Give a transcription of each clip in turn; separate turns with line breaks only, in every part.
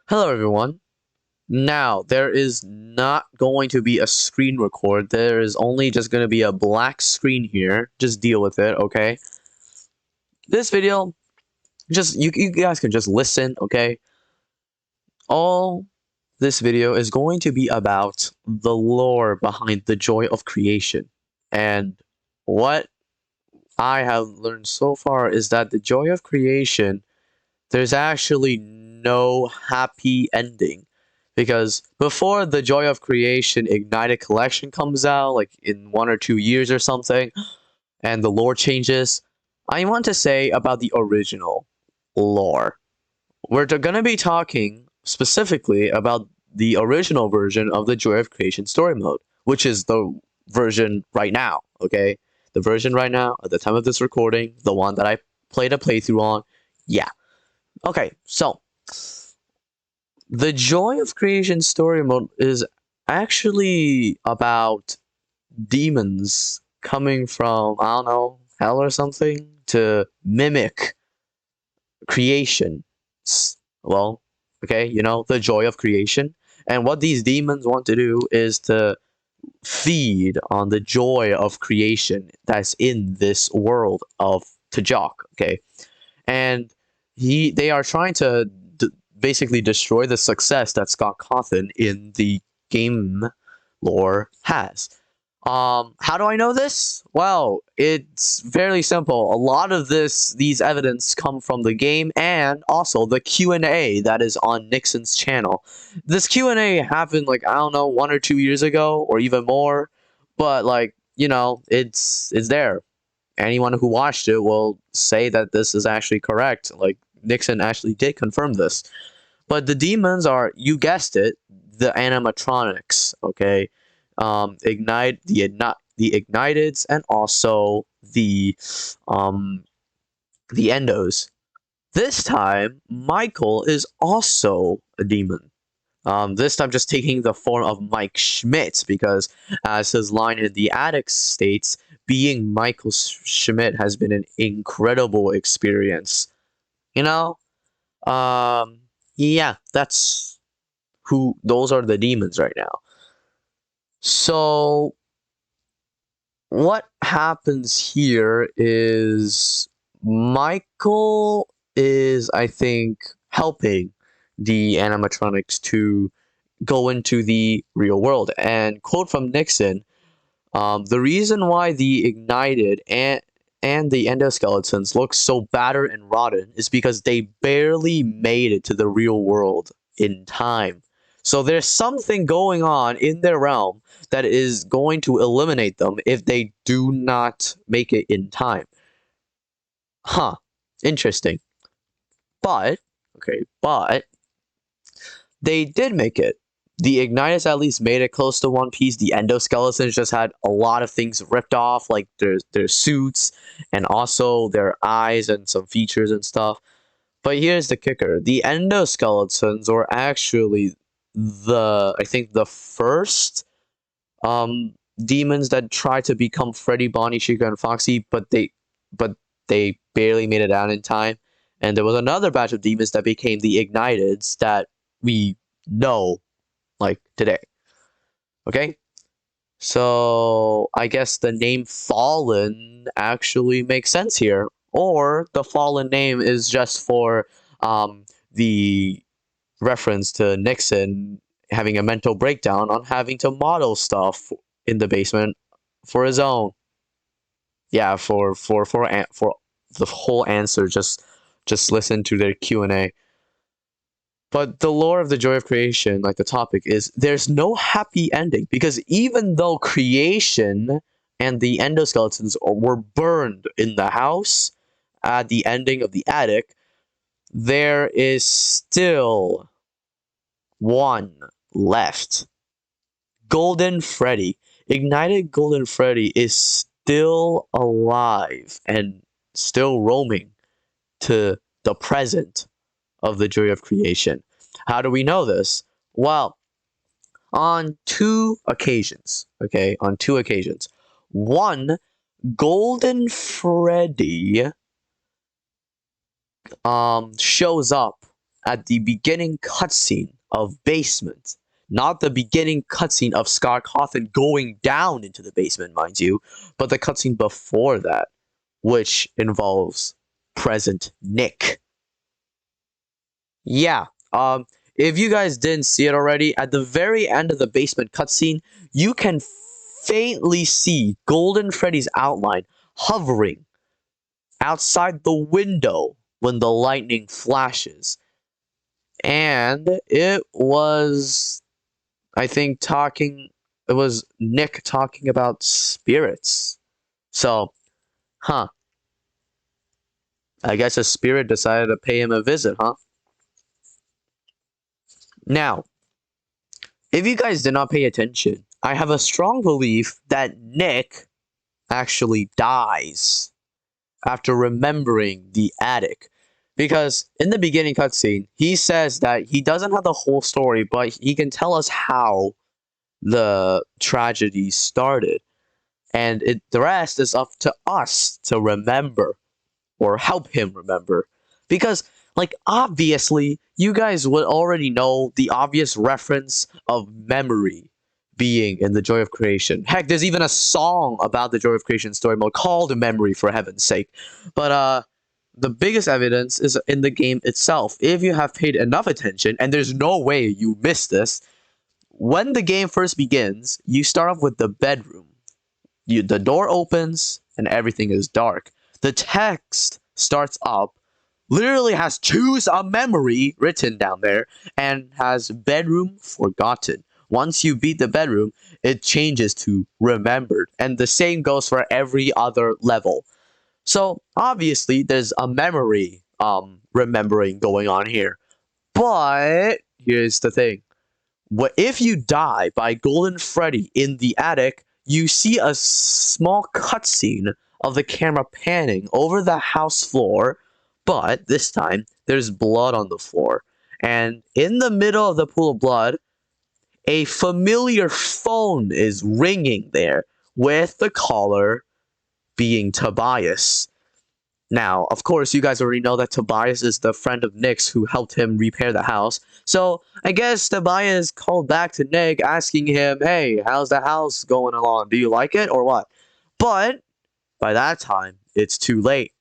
Hello everyone. Now, there is not going to be a screen record. There is only just going to be a black screen here. Just deal with it, okay? This video, just you guys can just listen, okay? All this video is going to be about the lore behind the joy of creation. And what I have learned so far is that the joy of creation, there's actually no happy ending. Because before the Joy of Creation Ignited Collection comes out, like in 1 or 2 years or something, and the lore changes, I want to say about the original lore. We're gonna be talking specifically about the original version of the Joy of Creation story mode, which is the version right now, okay? The version right now, at the time of this recording, the one that I played a playthrough on, yeah. Okay, so the Joy of Creation story mode is actually about demons coming from, I don't know, hell or something to mimic creation. Well, okay, the joy of creation. And what these demons want to do is to feed on the joy of creation that's in this world of Tajok, okay? And they are trying to basically destroy the success that Scott Cawthon in the game lore has. How do I know this? Well, it's fairly simple. A lot of these evidence come from the game and also the Q&A that is on Nikson's channel. This Q&A happened like I don't know 1 or 2 years ago or even more, but like it's there. Anyone who watched it will say that this is actually correct. Like Nikson actually did confirm this. But the demons are, you guessed it, the animatronics. Okay, the igniteds and also um the endos. This time, Michael is also a demon. This time just taking the form of Mike Schmidt, because as his line in the attic states, being Michael Schmidt has been an incredible experience. You know? Um, yeah, those are the demons right now. So, what happens here is Michael is, I think, helping the animatronics to go into the real world. And quote from Nikson, the reason why the ignited and the endoskeletons look so battered and rotten is because they barely made it to the real world in time. So there's something going on in their realm that is going to eliminate them if they do not make it in time. Huh. Interesting. But, okay, but they did make it. The Ignitus at least made it close to One Piece. The Endoskeletons just had a lot of things ripped off, like their suits and also their eyes and some features and stuff. But here's the kicker: the Endoskeletons were actually I think the first demons that tried to become Freddy, Bonnie, Chica, and Foxy, but they barely made it out in time. And there was another batch of demons that became the Igniteds that we know like today. Okay? So I guess the name Fallen actually makes sense here. Or the Fallen name is just for the reference to Nixon having a mental breakdown on having to model stuff in the basement for his own. Yeah, for the whole answer, just listen to their Q&A. But the lore of the joy of creation, like the topic, is there's no happy ending, because even though creation and the endoskeletons were burned in the house at the ending of the attic, there is still one left. Golden Freddy. Ignited Golden Freddy is still alive and still roaming to the present of the joy of creation. How do we know this? Well, on two occasions. Okay, on two occasions. One, Golden Freddy shows up at the beginning cutscene of Basement. Not the beginning cutscene of Scott Cawthon going down into the basement, mind you, but the cutscene before that, which involves present Nick. Yeah, if you guys didn't see it already, at the very end of the basement cutscene, you can faintly see Golden Freddy's outline hovering outside the window when the lightning flashes. And it was, I think, it was Nick talking about spirits. So, huh. I guess a spirit decided to pay him a visit, huh? Now, if you guys did not pay attention, I have a strong belief that Nick actually dies after remembering the attic. Because in the beginning cutscene, he says that he doesn't have the whole story, but he can tell us how the tragedy started. And the rest is up to us to remember or help him remember. Because, like, obviously, you guys would already know the obvious reference of memory being in the Joy of Creation. Heck, there's even a song about the Joy of Creation story mode called Memory, for heaven's sake. But, the biggest evidence is in the game itself. If you have paid enough attention, and there's no way you missed this, when the game first begins, you start off with the bedroom. The door opens, and everything is dark. The text starts up, literally has choose a memory written down there, and has bedroom forgotten. Once you beat the bedroom, it changes to remembered, and the same goes for every other level. So obviously there's a memory remembering going on here. But here's the thing. What if you die by Golden Freddy in the attic, you see a small cutscene of the camera panning over the house floor, but this time there's blood on the floor. And in the middle of the pool of blood, a familiar phone is ringing there, with the caller being Tobias. Now, of course, you guys already know that Tobias is the friend of Nick's who helped him repair the house. So, I guess Tobias called back to Nick asking him, hey, how's the house going along? Do you like it or what? But, by that time, it's too late.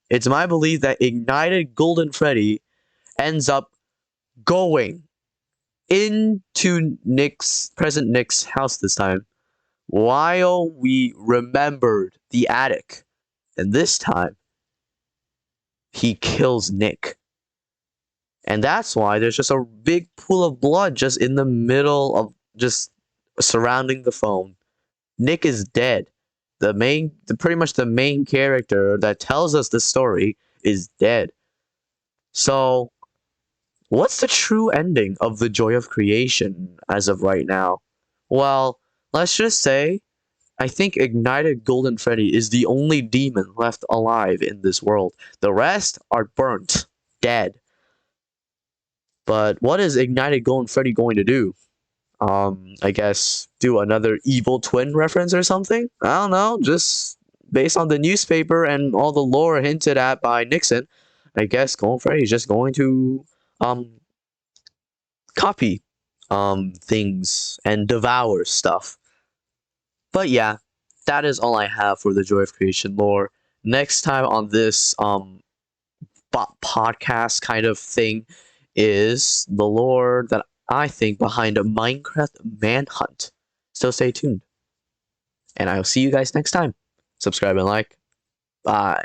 It's my belief that Ignited Golden Freddy ends up going into present Nick's house this time, while we remembered the attic. And this time, he kills Nick. And that's why there's just a big pool of blood just in the middle of just surrounding the phone. Nick is dead. Pretty much the main character that tells us the story is dead. So, what's the true ending of the Joy of Creation as of right now? Well, let's just say I think Ignited Golden Freddy is the only demon left alive in this world. The rest are burnt, dead. But what is Ignited Golden Freddy going to do? I guess do another Evil Twin reference or something? I don't know, just based on the newspaper and all the lore hinted at by Nikson, I guess Golden Freddy is just going to copy things and devour stuff. But yeah, that is all I have for the Joy of Creation lore. Next time on this podcast kind of thing is the lore that I think behind a Minecraft Manhunt. So stay tuned. And I'll see you guys next time. Subscribe and like. Bye.